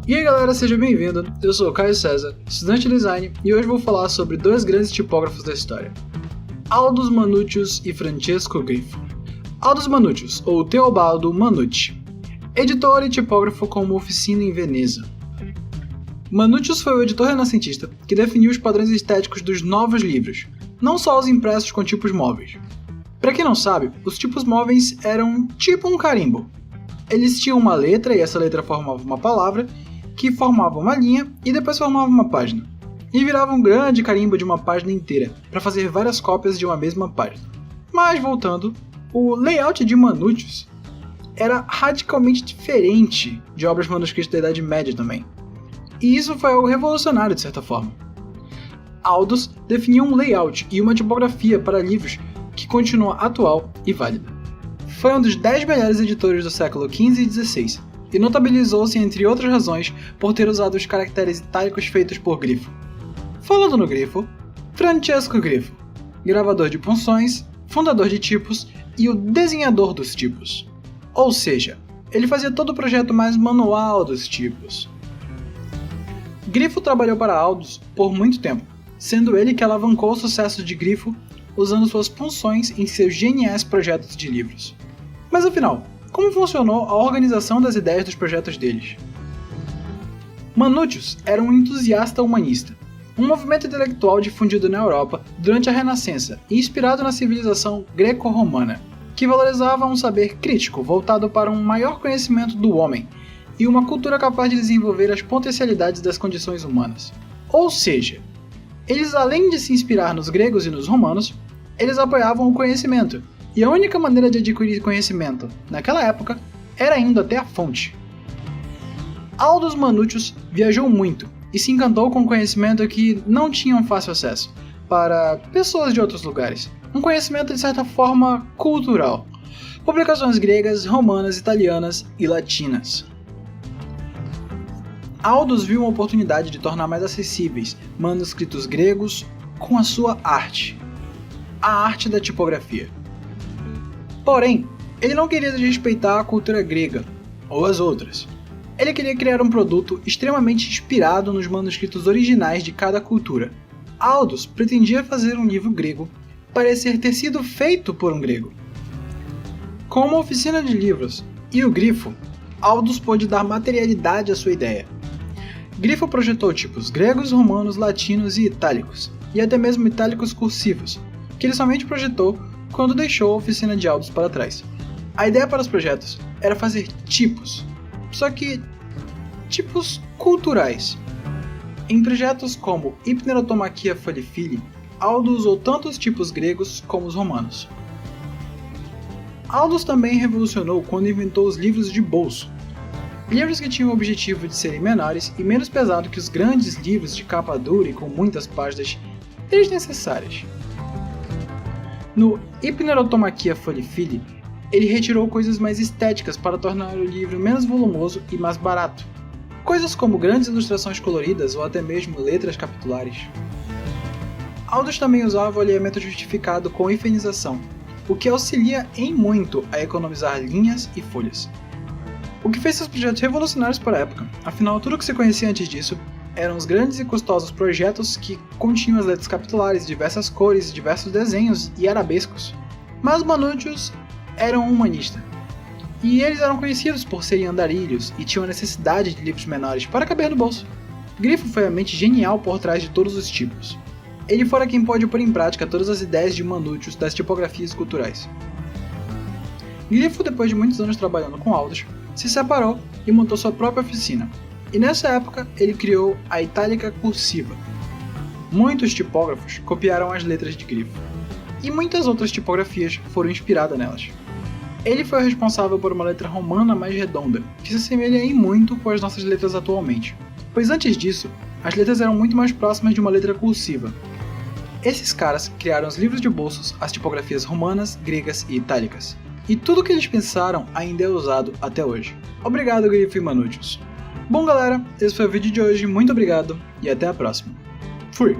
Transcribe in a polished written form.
E aí galera, seja bem-vindo, eu sou o Caio César, estudante de design, e hoje vou falar sobre dois grandes tipógrafos da história, Aldus Manutius e Francesco Grifo. Aldus Manutius, ou Teobaldo Manutius, editor e tipógrafo com uma oficina em Veneza. Manutius foi o editor renascentista que definiu os padrões estéticos dos novos livros, não só os impressos com tipos móveis. Para quem não sabe, os tipos móveis eram tipo um carimbo. Eles tinham uma letra e essa letra formava uma palavra, que formava uma linha e depois formava uma página. E virava um grande carimbo de uma página inteira, para fazer várias cópias de uma mesma página. Mas voltando, o layout de Manutius era radicalmente diferente de obras manuscritas da Idade Média também. E isso foi algo revolucionário de certa forma. Aldus definiu um layout e uma tipografia para livros que continua atual e válida. Foi um dos 10 melhores editores do século XV e XVI, e notabilizou-se, entre outras razões, por ter usado os caracteres itálicos feitos por Grifo. Falando no Grifo, Francesco Grifo, gravador de punções, fundador de tipos e o desenhador dos tipos. Ou seja, ele fazia todo o projeto mais manual dos tipos. Grifo trabalhou para Aldus por muito tempo, sendo ele que alavancou o sucesso de Grifo usando suas punções em seus geniais projetos de livros. Mas afinal, como funcionou a organização das ideias dos projetos deles? Manutius era um entusiasta humanista, um movimento intelectual difundido na Europa durante a Renascença e inspirado na civilização greco-romana, que valorizava um saber crítico voltado para um maior conhecimento do homem e uma cultura capaz de desenvolver as potencialidades das condições humanas. Ou seja, eles, além de se inspirar nos gregos e nos romanos, eles apoiavam o conhecimento, e a única maneira de adquirir conhecimento, naquela época, era indo até a fonte. Aldus Manutius viajou muito e se encantou com conhecimento que não tinham fácil acesso, para pessoas de outros lugares. Um conhecimento de certa forma cultural. Publicações gregas, romanas, italianas e latinas. Aldus viu uma oportunidade de tornar mais acessíveis manuscritos gregos com a sua arte. A arte da tipografia. Porém, ele não queria desrespeitar a cultura grega, ou as outras. Ele queria criar um produto extremamente inspirado nos manuscritos originais de cada cultura. Aldus pretendia fazer um livro grego parecer ter sido feito por um grego. Com uma oficina de livros e o Grifo, Aldus pôde dar materialidade à sua ideia. Grifo projetou tipos gregos, romanos, latinos e itálicos, e até mesmo itálicos cursivos, que ele somente projetou quando deixou a oficina de Aldus para trás. A ideia para os projetos era fazer tipos, só que tipos culturais. Em projetos como Hypnerotomachia Folifili, Aldus usou tanto os tipos gregos como os romanos. Aldus também revolucionou quando inventou os livros de bolso. Livros que tinham o objetivo de serem menores e menos pesados que os grandes livros de capa dura e com muitas páginas desnecessárias. No Hypnerotomachia Folifili, ele retirou coisas mais estéticas para tornar o livro menos volumoso e mais barato. Coisas como grandes ilustrações coloridas ou até mesmo letras capitulares. Aldus também usava o alinhamento justificado com hifenização, o que auxilia em muito a economizar linhas e folhas. O que fez seus projetos revolucionários para a época, afinal tudo que se conhecia antes disso eram os grandes e custosos projetos que continham as letras capitulares, diversas cores, diversos desenhos e arabescos. Mas Manutius era um humanista, e eles eram conhecidos por serem andarilhos e tinham a necessidade de livros menores para caber no bolso. Grifo foi a mente genial por trás de todos os tipos. Ele fora quem pôde pôr em prática todas as ideias de Manutius das tipografias culturais. Grifo, depois de muitos anos trabalhando com Aldus, se separou e montou sua própria oficina. E nessa época, ele criou a itálica cursiva. Muitos tipógrafos copiaram as letras de Grifo, e muitas outras tipografias foram inspiradas nelas. Ele foi responsável por uma letra romana mais redonda, que se assemelha em muito com as nossas letras atualmente, pois antes disso, as letras eram muito mais próximas de uma letra cursiva. Esses caras criaram os livros de bolsos, as tipografias romanas, gregas e itálicas. E tudo o que eles pensaram ainda é usado até hoje. Obrigado, Grifo e Manutius. Bom galera, esse foi o vídeo de hoje, muito obrigado e até a próxima. Fui!